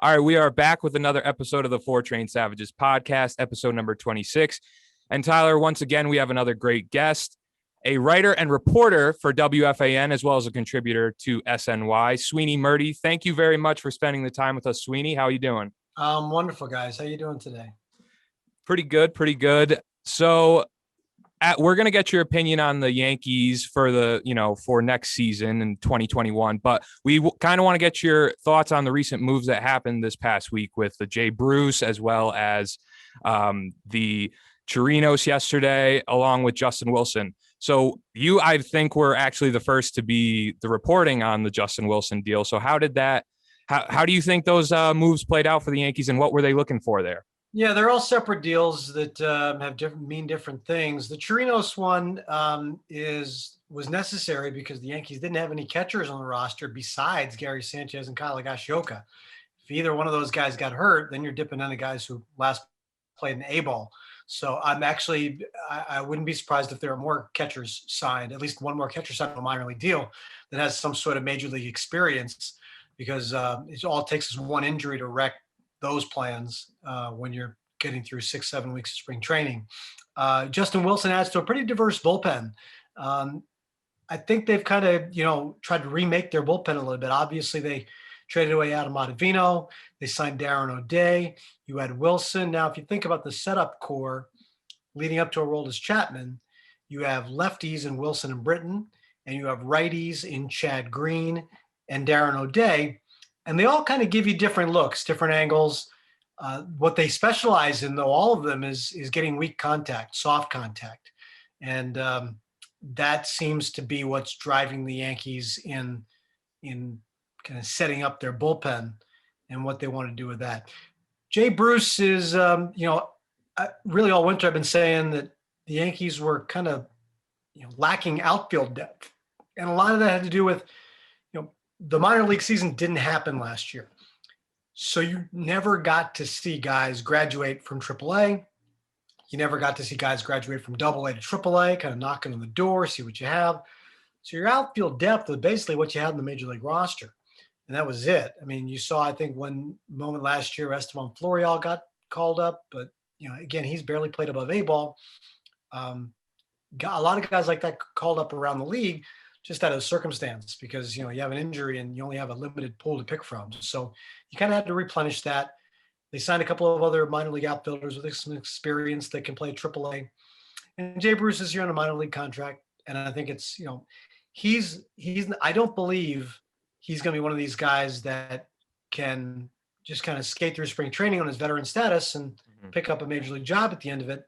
All right, we are back with another episode of the Four Train Savages podcast, episode number 26. And Tyler, once again, we have another great guest, a writer and reporter for WFAN, as well as a contributor to SNY, Sweeny Murti. Thank you very much for spending the time with us, Sweeny. How are you doing? Wonderful, guys. How you doing today? Pretty good. So we're going to get your opinion on the Yankees for next season in 2021, but we kind of want to get your thoughts on the recent moves that happened this past week with the Jay Bruce, as well as the Chirinos yesterday, along with Justin Wilson. So I think, were actually the first to be the reporting on the Justin Wilson deal. So how do you think those moves played out for the Yankees, and what were they looking for there? Yeah, they're all separate deals that mean different things. The Chirinos one was necessary because the Yankees didn't have any catchers on the roster besides Gary Sanchez and Kyle Higashioka. If either one of those guys got hurt, then you're dipping into guys who last played in A-ball. So I wouldn't be surprised if there are more catchers signed, at least one more catcher signed on a minor league deal that has some sort of major league experience, because it all takes is one injury to wreck those plans when you're getting through 6-7 weeks of spring training. Justin Wilson adds to a pretty diverse bullpen. I think they've kind of, tried to remake their bullpen a little bit. Obviously, they traded away Adam Ottavino. They signed Darren O'Day. You had Wilson. Now, if you think about the setup core leading up to Aroldis Chapman, you have lefties in Wilson and Britton, and you have righties in Chad Green and Darren O'Day. And they all kind of give you different looks, different angles. What they specialize in, though, all of them is getting weak contact, soft contact. And that seems to be what's driving the Yankees in kind of setting up their bullpen and what they want to do with that. Jay Bruce is, really all winter I've been saying that the Yankees were kind of, lacking outfield depth. And a lot of that had to do with, the minor league season didn't happen last year. So you never got to see guys graduate from AAA. You never got to see guys graduate from AA to AAA, kind of knocking on the door, see what you have. So your outfield depth was basically what you had in the major league roster. And that was it. I mean, you saw, I think, one moment last year, Esteban Florial got called up, but, again, he's barely played above A-ball. Got a lot of guys like that called up around the league, just out of circumstance, because, you have an injury and you only have a limited pool to pick from. So you kind of had to replenish that. They signed a couple of other minor league outfielders with some experience that can play AAA. And Jay Bruce is here on a minor league contract. And I think it's, I don't believe he's going to be one of these guys that can just kind of skate through spring training on his veteran status and pick up a major league job at the end of it.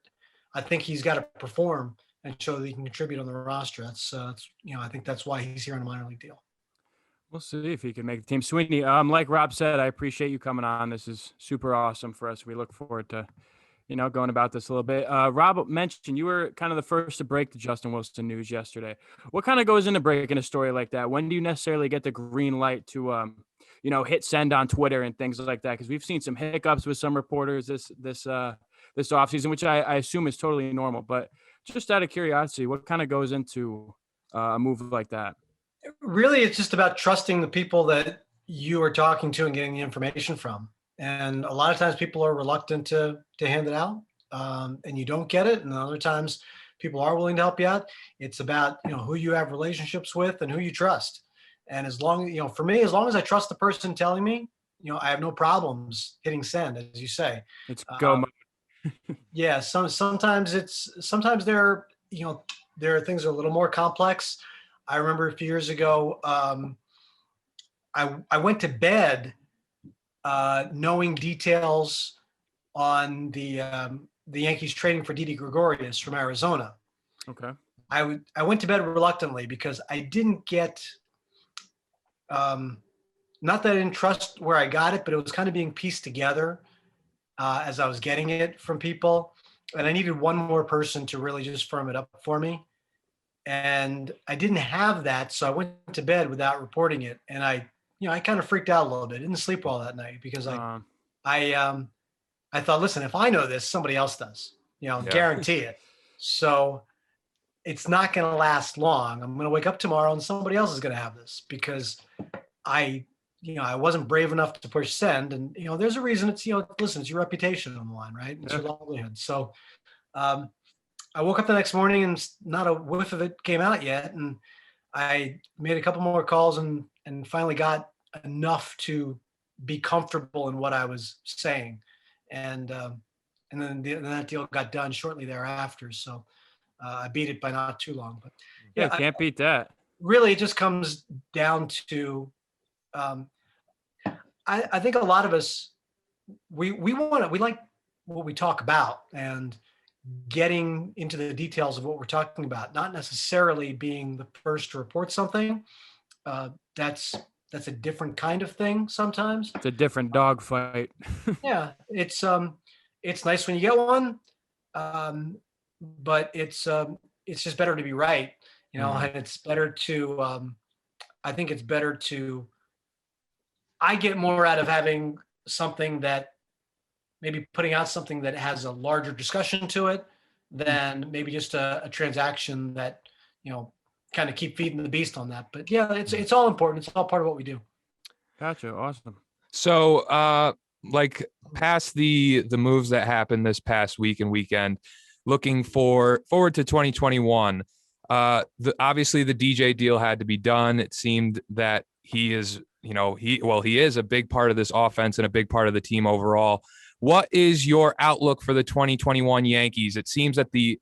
I think he's got to perform and show that he can contribute on the roster. That's I think that's why he's here on a minor league deal. We'll see if he can make the team. Sweeny, like Rob said, I appreciate you coming on. This is super awesome for us. We look forward to, going about this a little bit. Rob mentioned you were kind of the first to break the Justin Wilson news yesterday. What kind of goes into breaking a story like that? When do you necessarily get the green light to, hit send on Twitter and things like that? Because we've seen some hiccups with some reporters this offseason, which I assume is totally normal. But just out of curiosity, what kind of goes into a move like that? Really, it's just about trusting the people that you are talking to and getting the information from. And a lot of times people are reluctant to hand it out, and you don't get it. And other times people are willing to help you out. It's about, who you have relationships with and who you trust. And as long, for me, as long as I trust the person telling me, I have no problems hitting send, as you say. It's go mode. Yeah. Sometimes there are things that are a little more complex. I remember a few years ago, I went to bed knowing details on the Yankees trading for Didi Gregorius from Arizona. Okay. I went to bed reluctantly because I didn't get, not that I didn't trust where I got it, but it was kind of being pieced together as I was getting it from people. And I needed one more person to really just firm it up for me. And I didn't have that. So I went to bed without reporting it. And I kind of freaked out a little bit. Didn't sleep well that night because I thought, listen, if I know this, somebody else does, guarantee it. So it's not going to last long. I'm going to wake up tomorrow and somebody else is going to have this because I I wasn't brave enough to push send. And, there's a reason. It's, listen, it's your reputation on the line, right? It's your livelihood. So I woke up the next morning and not a whiff of it came out yet. And I made a couple more calls and finally got enough to be comfortable in what I was saying. And then that deal got done shortly thereafter. So I beat it by not too long. But yeah, can't beat that. Really, it just comes down to I think a lot of us we like what we talk about and getting into the details of what we're talking about, not necessarily being the first to report something. That's a different kind of thing sometimes. It's a different dog fight. Yeah, it's nice when you get one, but it's just better to be right, and it's better to I think it's better to I get more out of having something that maybe putting out something that has a larger discussion to it than maybe just a transaction that, kind of keep feeding the beast on that. But yeah, it's all important. It's all part of what we do. Gotcha. Awesome. So, like past the moves that happened this past week and weekend, looking forward to 2021. Obviously the DJ deal had to be done. It seemed that he is, he is a big part of this offense and a big part of the team overall. What is your outlook for the 2021 Yankees? It seems that the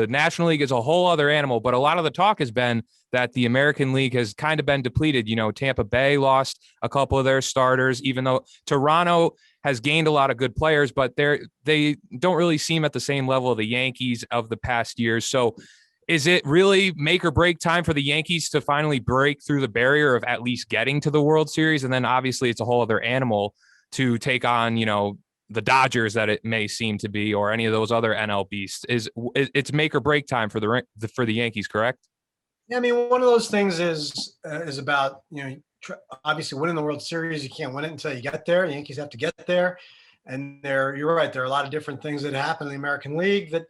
National League is a whole other animal, but a lot of the talk has been that the American League has kind of been depleted. Tampa Bay lost a couple of their starters, even though Toronto has gained a lot of good players, but they don't really seem at the same level of the Yankees of the past years. So is it really make or break time for the Yankees to finally break through the barrier of at least getting to the World Series? And then obviously it's a whole other animal to take on, the Dodgers that it may seem to be, or any of those other NL beasts. It's make or break time for the Yankees, correct? Yeah, I mean, one of those things is about, obviously winning the World Series. You can't win it until you get there. The Yankees have to get there. And you're right. There are a lot of different things that happen in the American League that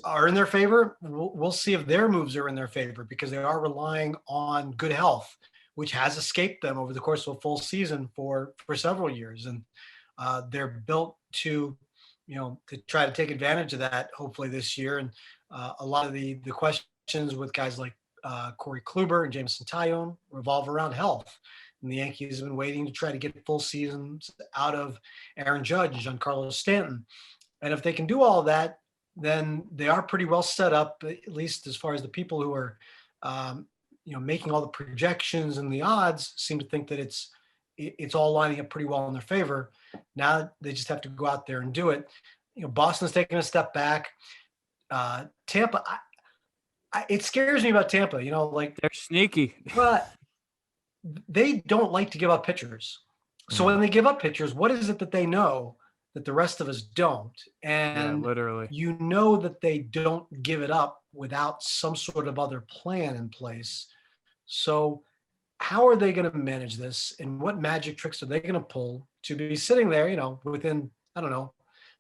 are in their favor. We'll see if their moves are in their favor, because they are relying on good health, which has escaped them over the course of a full season for several years. And they're built to try to take advantage of that, hopefully this year. And a lot of the questions with guys like Corey Kluber and Jameson Taillon revolve around health. And the Yankees have been waiting to try to get full seasons out of Aaron Judge and Giancarlo Stanton. And if they can do all of that, then they are pretty well set up, at least as far as the people who are, making all the projections and the odds seem to think that it's all lining up pretty well in their favor. Now they just have to go out there and do it. Boston's taking a step back. Tampa, it scares me about Tampa. They're sneaky, but they don't like to give up pitchers. So when they give up pitchers, what is it that they know that the rest of us don't? And literally, that they don't give it up without some sort of other plan in place. So how are they going to manage this, and what magic tricks are they going to pull to be sitting there, within, I don't know,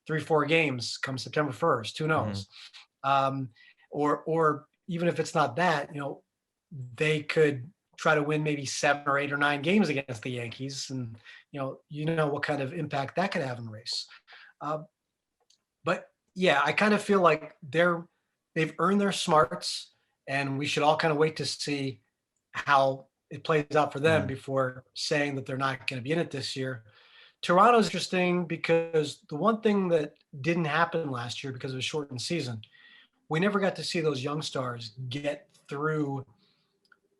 3-4 games come September 1st, who knows? Or even if it's not that, they could try to win maybe 7 or 8 or 9 games against the Yankees. And, what kind of impact that could have in the race. But yeah, I kind of feel like they've earned their smarts, and we should all kind of wait to see how it plays out for them before saying that they're not going to be in it this year. Toronto's interesting because the one thing that didn't happen last year because of a shortened season, we never got to see those young stars get through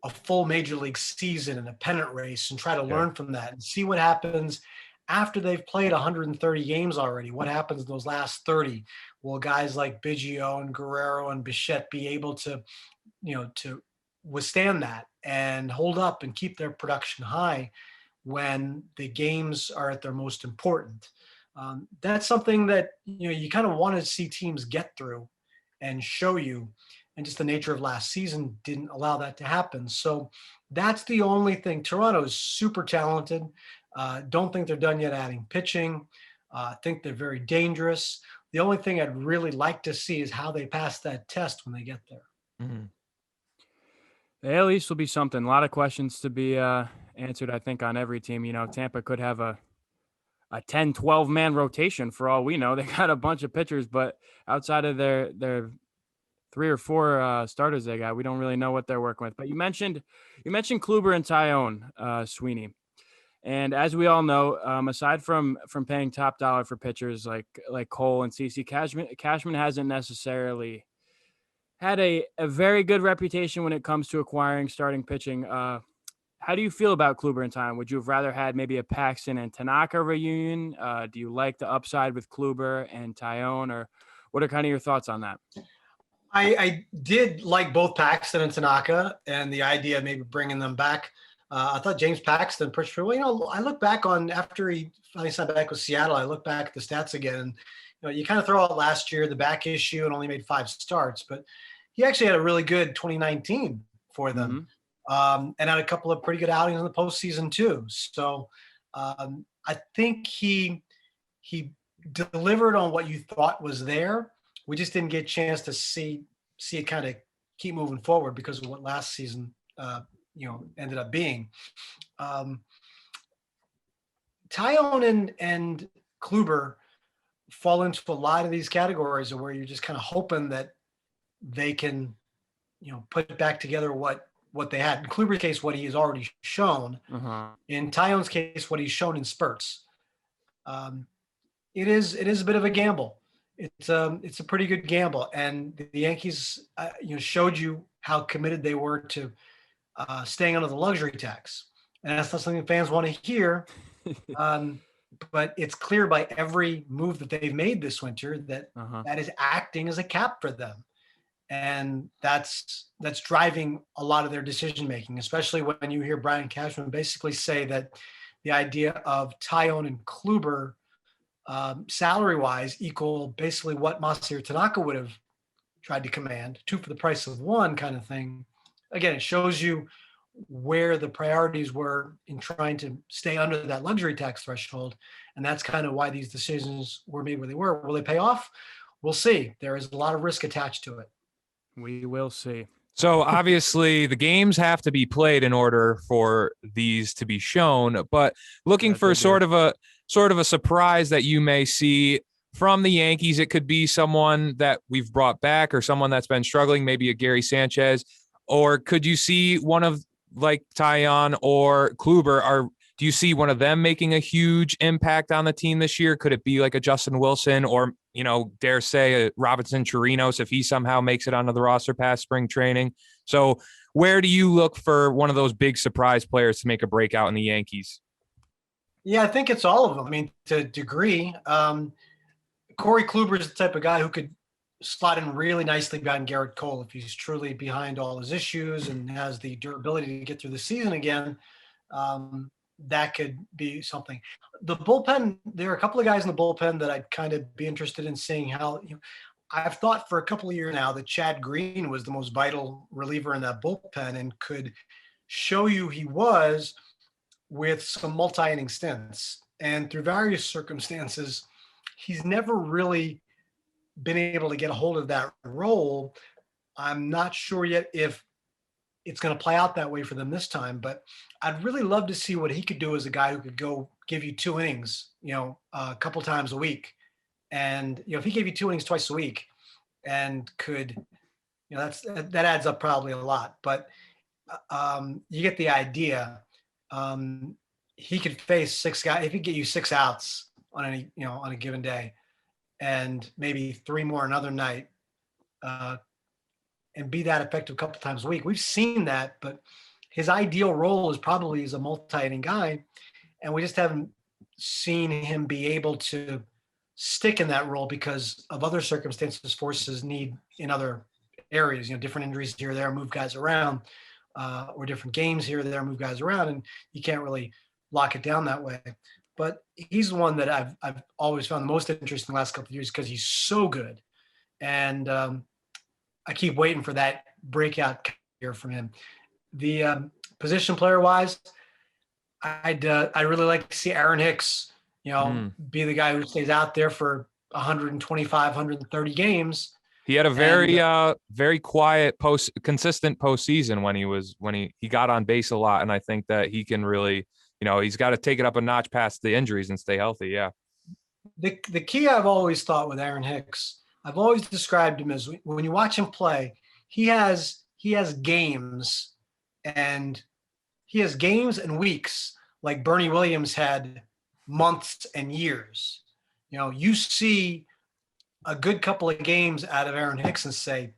a full major league season and a pennant race and try to learn from that and see what happens after they've played 130 games already. What happens in those last 30? Will guys like Biggio and Guerrero and Bichette be able to, to withstand that and hold up and keep their production high when the games are at their most important? That's something that, you kind of want to see teams get through and show you. And just the nature of last season didn't allow that to happen. So that's the only thing. Toronto is super talented. Don't think they're done yet adding pitching. Think they're very dangerous. The only thing I'd really like to see is how they pass that test when they get there. The AL East will be something. A lot of questions to be answered, I think, on every team. Tampa could have a 10, 12-man rotation for all we know. They got a bunch of pitchers, but outside of their 3 or 4 starters they got, we don't really know what they're working with. But you mentioned Kluber and Tyone, Sweeney. And as we all know, aside from paying top dollar for pitchers like Cole and CC, Cashman hasn't necessarily had a very good reputation when it comes to acquiring starting pitching. How do you feel about Kluber and Tyone? Would you have rather had maybe a Paxton and Tanaka reunion? Do you like the upside with Kluber and Tyone, or what are kind of your thoughts on that? I did like both Paxton and Tanaka, and the idea of maybe bringing them back. I thought James Paxton pitched pretty well. I look back on after he finally signed back with Seattle. I look back at the stats again, and you kind of throw out last year the back issue and only made 5 starts, but he actually had a really good 2019 for them, and had a couple of pretty good outings in the postseason too. So I think he delivered on what you thought was there. We just didn't get a chance to see it kind of keep moving forward because of what last season ended up being. Tyone and Kluber fall into a lot of these categories where you're just kind of hoping that they can, put back together what they had. In Kluber's case, what he has already shown. In Tyone's case, what he's shown in spurts. It is a bit of a gamble. It's a pretty good gamble, and the Yankees, showed you how committed they were to staying under the luxury tax, and that's not something fans want to hear. But it's clear by every move that they've made this winter that that is acting as a cap for them, and that's driving a lot of their decision making. Especially when you hear Brian Cashman basically say that the idea of Tyone and Kluber salary-wise equal basically what Masahiro Tanaka would have tried to command, 2 for the price of 1 kind of thing. Again, it shows you where the priorities were in trying to stay under that luxury tax threshold. And that's kind of why these decisions were made where they were. Will they pay off? We'll see. There is a lot of risk attached to it. We will see. So obviously the games have to be played in order for these to be shown, but looking for sort of a surprise that you may see from the Yankees. It could be someone that we've brought back or someone that's been struggling, maybe a Gary Sanchez, or could you see one of like Tyone or Kluber? Do you see one of them making a huge impact on the team this year? Could it be like a Justin Wilson or, dare say a Robinson Chirinos if he somehow makes it onto the roster past spring training? So where do you look for one of those big surprise players to make a breakout in the Yankees? Yeah, I think it's all of them. I mean, to a degree, Corey Kluber is the type of guy who could slot in really nicely behind Garrett Cole if he's truly behind all his issues and has the durability to get through the season again. That could be something. The bullpen, there are a couple of guys in the bullpen that I'd kind of be interested in seeing how, I've thought for a couple of years now that Chad Green was the most vital reliever in that bullpen and could show you he was with some multi-inning stints. And through various circumstances, he's never really been able to get a hold of that role. I'm not sure yet if it's going to play out that way for them this time, but I'd really love to see what he could do as a guy who could go give you 2 innings, a couple times a week. And, if he gave you 2 innings twice a week and could, that adds up probably a lot, but you get the idea. He could face 6 guys. If he could get you 6 outs on on a given day and maybe 3 more another night, and be that effective a couple times a week. We've seen that, but his ideal role is probably as a multi-inning guy, and we just haven't seen him be able to stick in that role because of other circumstances, forces need in other areas, different injuries here or there, move guys around, or different games here or there, move guys around, and you can't really lock it down that way. But he's the one that I've always found the most interesting the last couple of years because he's so good. And I keep waiting for that breakout year from him. The position player wise, I'd really like to see Aaron Hicks, be the guy who stays out there for 125, 130 games. He had a very quiet consistent postseason when he got on base a lot. And I think that he can really, he's got to take it up a notch past the injuries and stay healthy. Yeah. The key I've always thought with Aaron Hicks, I've always described him as when you watch him play, he has games and weeks like Bernie Williams had months and years. You see a good couple of games out of Aaron Hicks and say,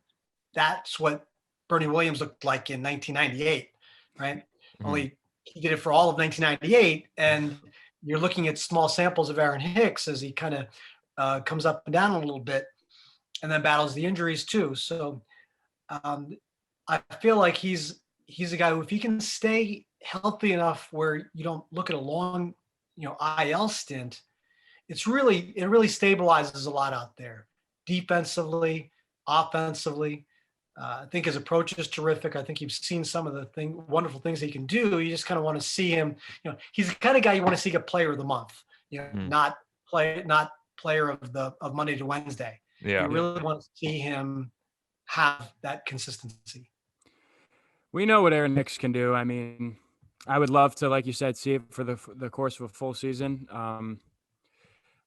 that's what Bernie Williams looked like in 1998, right? Mm-hmm. Only he did it for all of 1998. And you're looking at small samples of Aaron Hicks as he kind of comes up and down a little bit and then battles the injuries too. So I feel like he's a guy who, if he can stay healthy enough where you don't look at a long, IL stint, it really stabilizes a lot out there, defensively, offensively. I think his approach is terrific. I think you've seen some of the wonderful things he can do. You just kind of want to see him. He's the kind of guy you want to see get Player of the Month. Not player of Monday to Wednesday. Yeah, you really want to see him have that consistency. We know what Aaron Hicks can do. I mean, I would love to, like you said, see it for the course of a full season.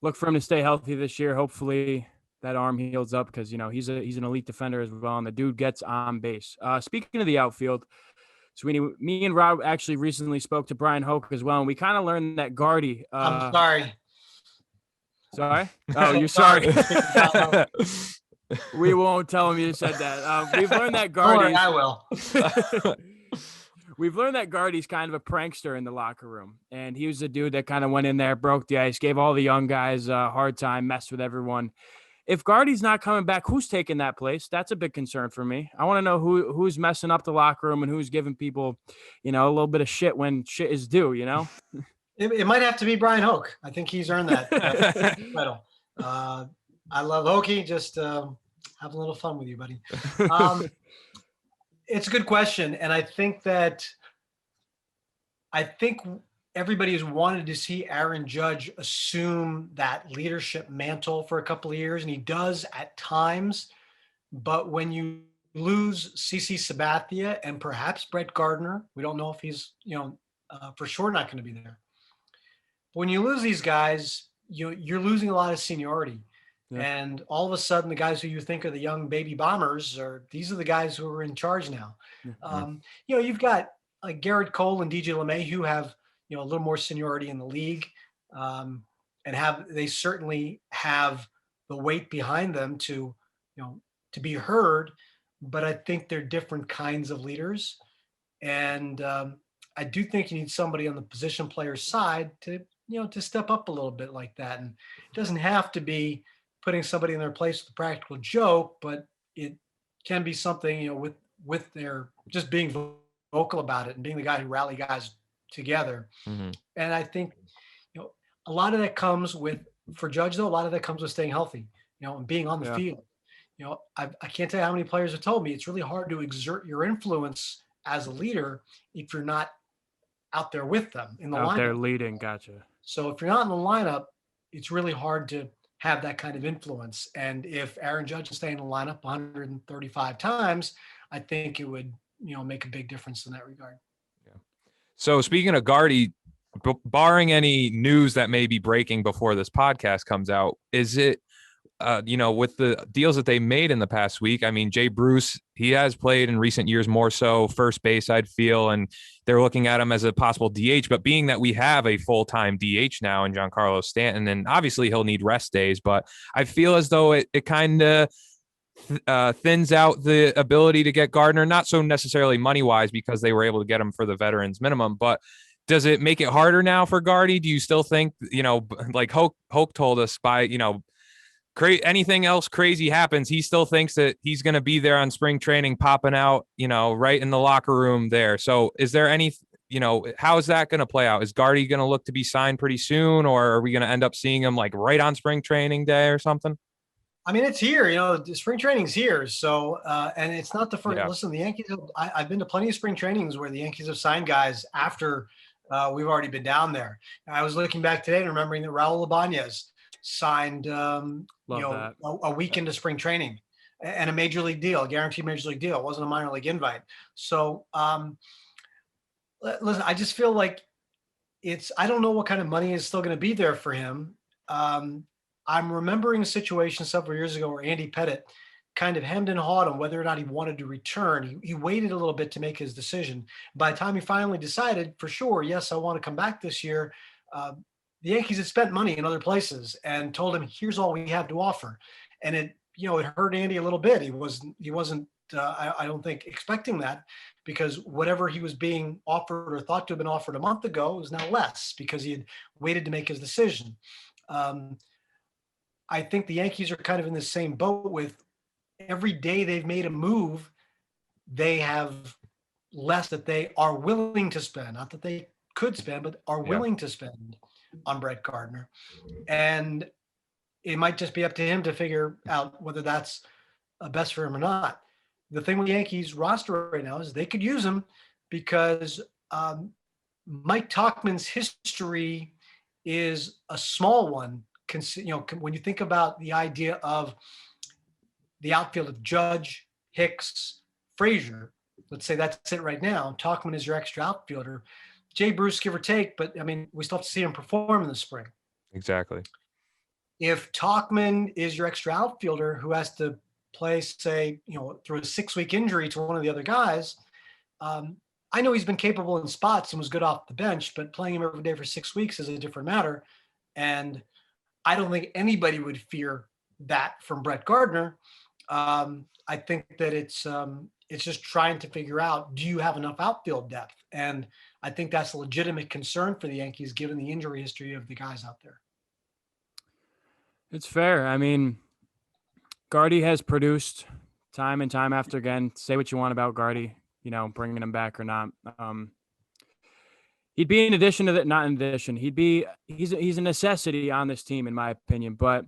Look for him to stay healthy this year. Hopefully that arm heals up because, he's an elite defender as well, and the dude gets on base. Speaking of the outfield, Sweeny, me and Rob actually recently spoke to Brian Hoke as well, and we kind of learned that Gardy. I'm sorry. Sorry? Oh, you're sorry. We won't tell him you said that. We've learned that Gardy. I will. We've learned that Gardy's kind of a prankster in the locker room, and he was the dude that kind of went in there, broke the ice, gave all the young guys a hard time, messed with everyone. If Gardy's not coming back, who's taking that place? That's a big concern for me. I want to know who's messing up the locker room and who's giving people, a little bit of shit when shit is due, It might have to be Brian Hoke. I think he's earned that title. I love Hokie. Just having a little fun with you, buddy. It's a good question. And I think everybody has wanted to see Aaron Judge assume that leadership mantle for a couple of years, and he does at times. But when you lose CC Sabathia and perhaps Brett Gardner, we don't know if he's, for sure not going to be there. When you lose these guys, you're losing a lot of seniority. Yeah. And all of a sudden, the guys who you think are the young baby bombers these are the guys who are in charge now. Mm-hmm. You've got like Garrett Cole and DJ LeMay who have, a little more seniority in the league, and they certainly have the weight behind them to be heard. But I think they're different kinds of leaders. And I do think you need somebody on the position player's side to step up a little bit like that. And it doesn't have to be putting somebody in their place with a practical joke, but it can be something, with their just being vocal about it and being the guy who rally guys together. Mm-hmm. And I think, a lot of that comes for Judge though, a lot of that comes with staying healthy, and being on the field. I can't tell you how many players have told me it's really hard to exert your influence as a leader if you're not out there with them in the lineup. Out there leading, gotcha. So if you're not in the lineup, it's really hard to have that kind of influence. And if Aaron Judge is staying in the lineup 135 times, I think it would, make a big difference in that regard. Yeah. So speaking of Gardy, barring any news that may be breaking before this podcast comes out, is it, with the deals that they made in the past week, I mean, Jay Bruce, he has played in recent years more so first base, I'd feel, and they're looking at him as a possible DH. But being that we have a full-time DH now in Giancarlo Stanton, and obviously he'll need rest days, but I feel as though it kind of thins out the ability to get Gardner, not so necessarily money-wise because they were able to get him for the veterans minimum, but does it make it harder now for Gardy? Do you still think, like Hoke told us anything else crazy happens, he still thinks that he's going to be there on spring training, popping out, right in the locker room there. So is there any, how is that going to play out? Is Gardy going to look to be signed pretty soon, or are we going to end up seeing him like right on spring training day or something? I mean, it's here, spring training's here. So, and it's not the first, listen, the Yankees, I've been to plenty of spring trainings where the Yankees have signed guys after we've already been down there. I was looking back today and remembering that Raul Ibanez signed, a week into spring training. and a major league deal, a guaranteed major league deal. It wasn't a minor league invite. So listen, I just feel like I don't know what kind of money is still going to be there for him. I'm remembering a situation several years ago where Andy Pettitte kind of hemmed and hawed on whether or not he wanted to return. He waited a little bit to make his decision. By the time he finally decided, for sure, yes, I want to come back this year, the Yankees had spent money in other places and told him, here's all we have to offer. And it hurt Andy a little bit. He wasn't, I don't think, expecting that, because whatever he was being offered or thought to have been offered a month ago is now less because he had waited to make his decision. I think the Yankees are kind of in the same boat with every day they've made a move, they have less that they are willing to spend, not that they could spend, but are willing to spend on Brett Gardner. And it might just be up to him to figure out whether that's best for him or not. The thing with the Yankees roster right now is they could use him because Mike Tauchman's history is a small one. When you think about the idea of the outfield of Judge, Hicks, Frazier, let's say that's it right now. Tauchman is your extra outfielder. Jay Bruce, give or take, but I mean, we still have to see him perform in the spring. Exactly. If Tauchman is your extra outfielder who has to play, say, through a 6-week injury to one of the other guys, I know he's been capable in spots and was good off the bench, but playing him every day for 6 weeks is a different matter. And I don't think anybody would fear that from Brett Gardner. I think that it's just trying to figure out, do you have enough outfield depth? And I think that's a legitimate concern for the Yankees, given the injury history of the guys out there. It's fair. I mean, Gardy has produced time and time after again. Say what you want about Gardy, bringing him back or not. He'd be in addition to that, not in addition. He's a necessity on this team, in my opinion. But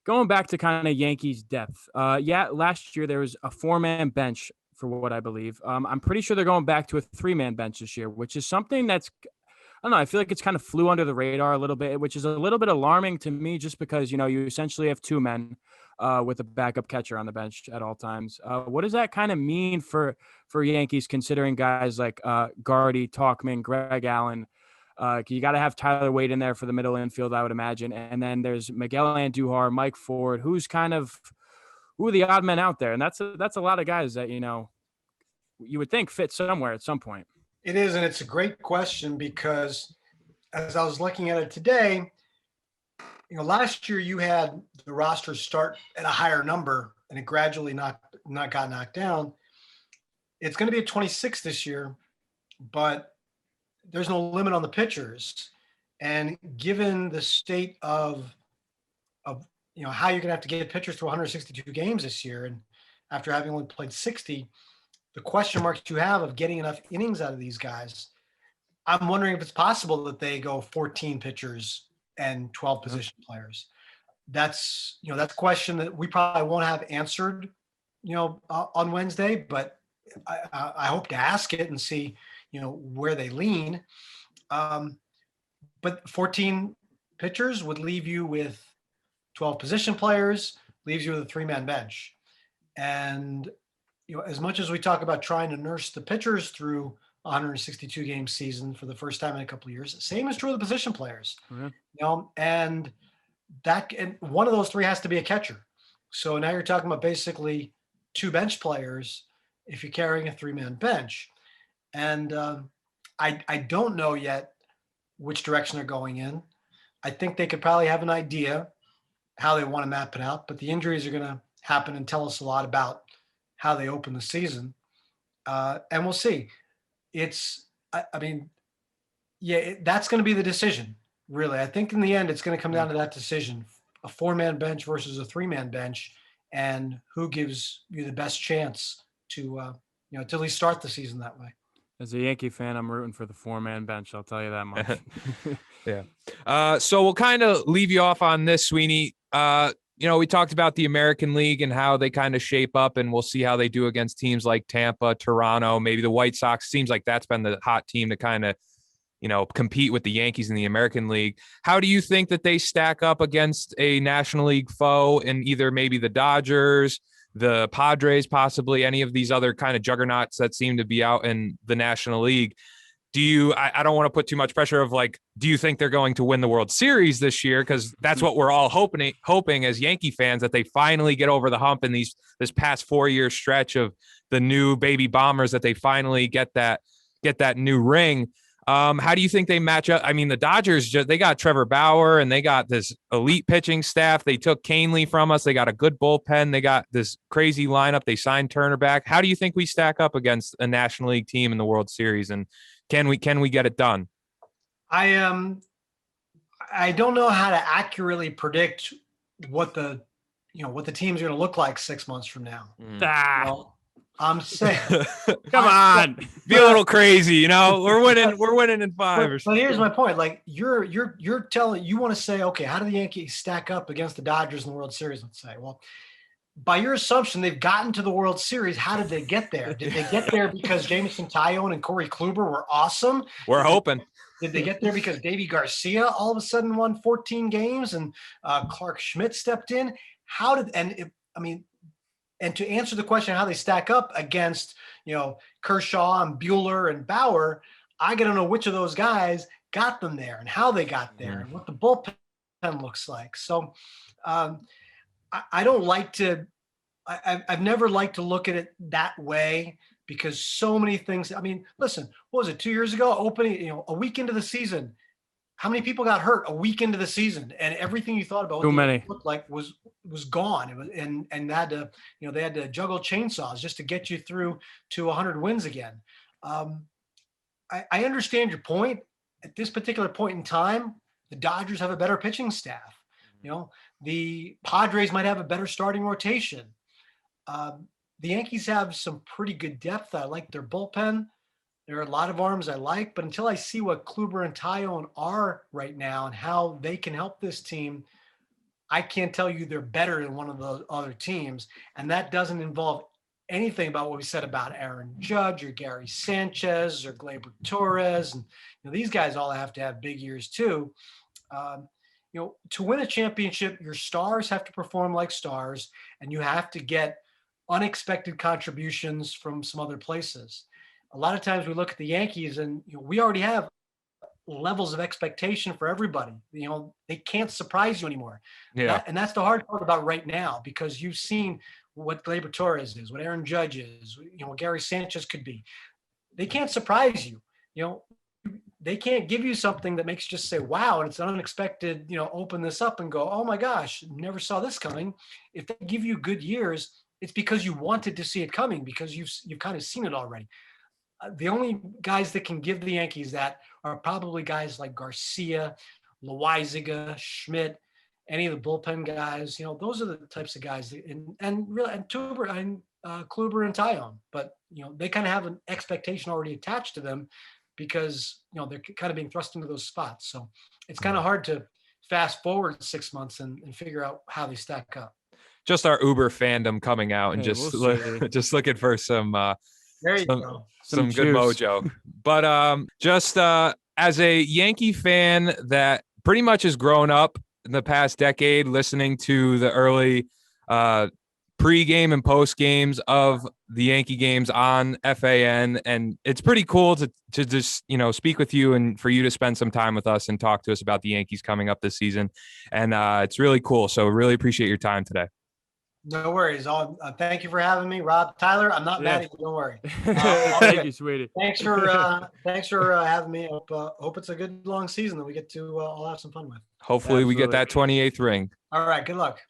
going back to kind of Yankees depth, last year there was a 4-man bench for what I believe. I'm pretty sure they're going back to a 3-man bench this year, which is something that's, I don't know, I feel like it's kind of flew under the radar a little bit, which is a little bit alarming to me just because, you essentially have 2 men with a backup catcher on the bench at all times. What does that kind of mean for Yankees, considering guys like Gardy, Tauchman, Greg Allen? You got to have Tyler Wade in there for the middle infield, I would imagine. And then there's Miguel Andujar, Mike Ford, who are the odd men out there. And that's a lot of guys that, you would think fit somewhere at some point. It is, and it's a great question because as I was looking at it today, last year you had the roster start at a higher number and it gradually got knocked down. It's going to be at 26 this year, but there's no limit on the pitchers. And given the state of how you're going to have to get pitchers through 162 games this year, and after having only played 60, the question marks you have of getting enough innings out of these guys, I'm wondering if it's possible that they go 14 pitchers and 12 position players. That's a question that we probably won't have answered, on Wednesday, but I hope to ask it and see, where they lean. But 14 pitchers would leave you with 12 position players, leaves you with a 3-man bench. And, as much as we talk about trying to nurse the pitchers through 162 game season for the first time in a couple of years, same is true of the position players. Mm-hmm. And one of those 3 has to be a catcher. So now you're talking about basically 2 bench players if you're carrying a 3-man bench. And I don't know yet which direction they're going in. I think they could probably have an idea how they want to map it out, but the injuries are going to happen and tell us a lot about how they open the season. And we'll see. That's going to be the decision, really. I think in the end, it's going to come down to that decision, a 4-man bench versus a 3-man bench, and who gives you the best chance to at least start the season that way. As a Yankee fan, I'm rooting for the 4-man bench. I'll tell you that much. Yeah. So we'll kind of leave you off on this, Sweeny. We talked about the American League and how they kind of shape up, and we'll see how they do against teams like Tampa, Toronto, maybe the White Sox. Seems like that's been the hot team to kind of, compete with the Yankees in the American League. How do you think that they stack up against a National League foe in either maybe the Dodgers, the Padres, possibly any of these other kind of juggernauts that seem to be out in the National League. I don't want to put too much pressure of like, do you think they're going to win the World Series this year? Because that's what we're all hoping as Yankee fans, that they finally get over the hump in this past 4-year stretch of the new baby Bombers, that they finally get that new ring. How do you think they match up? I mean, the Dodgers, they got Trevor Bauer and they got this elite pitching staff. They took Canely from us. They got a good bullpen. They got this crazy lineup. They signed Turner back. How do you think we stack up against a National League team in the World Series? And can we get it done? I don't know how to accurately predict what the team's going to look like 6 months from now. Well, I'm saying, come on, be a little crazy, we're winning in 5. But here's my point: like you're telling, you want to say, okay, how do the Yankees stack up against the Dodgers in the World Series? Let's say, well, by your assumption, they've gotten to the World Series. How did they get there? Did they get there because Jameson Taillon and Corey Kluber were awesome? We're hoping. Did they get there because Davy Garcia all of a sudden won 14 games and Clark Schmidt stepped in? And to answer the question how they stack up against, Kershaw and Buehler and Bauer, I got to know which of those guys got them there and how they got there and what the bullpen looks like. So I don't like to – I've never liked to look at it that way because so many things – I mean, listen, what was it, 2 years ago, opening, a week into the season, how many people got hurt a week into the season, and everything you thought about too many looked like was gone. It was, and they had to, they had to juggle chainsaws just to get you through to 100 wins again. I understand your point. At this particular point in time, the Dodgers have a better pitching staff. The Padres might have a better starting rotation. The Yankees have some pretty good depth. I like their bullpen. There are a lot of arms I like, but until I see what Kluber and Taillon are right now and how they can help this team, I can't tell you they're better than one of the other teams. And that doesn't involve anything about what we said about Aaron Judge or Gary Sanchez or Gleyber Torres. And these guys all have to have big years too. To win a championship, your stars have to perform like stars, and you have to get unexpected contributions from some other places. A lot of times we look at the Yankees and we already have levels of expectation for everybody. They can't surprise you anymore. Yeah. And that's the hard part about right now, because you've seen what Gleyber Torres is, what Aaron Judge is, what Gary Sanchez could be. They can't surprise you. They can't give you something that makes you just say, wow, and it's unexpected, open this up and go, oh my gosh, never saw this coming. If they give you good years, it's because you wanted to see it coming, because you've kind of seen it already. The only guys that can give the Yankees that are probably guys like Garcia, Loaiziga, Schmidt, any of the bullpen guys. Those are the types of guys and Kluber and Taillon. But they kind of have an expectation already attached to them because they're kind of being thrust into those spots. So it's kind of hard to fast forward 6 months and figure out how they stack up. Just our Uber fandom coming out and just looking for some. There you go. Some good mojo. But just as a Yankee fan that pretty much has grown up in the past decade listening to the early pre-game and post-games of the Yankee games on FAN, and it's pretty cool to just speak with you and for you to spend some time with us and talk to us about the Yankees coming up this season. And it's really cool. So really appreciate your time today. No worries. Thank you for having me, Rob. Tyler, I'm not mad at you. Don't worry. Thank you, sweetie. Thanks for having me. Hope it's a good long season that we get to all have some fun with. Hopefully we get that 28th ring. All right. Good luck.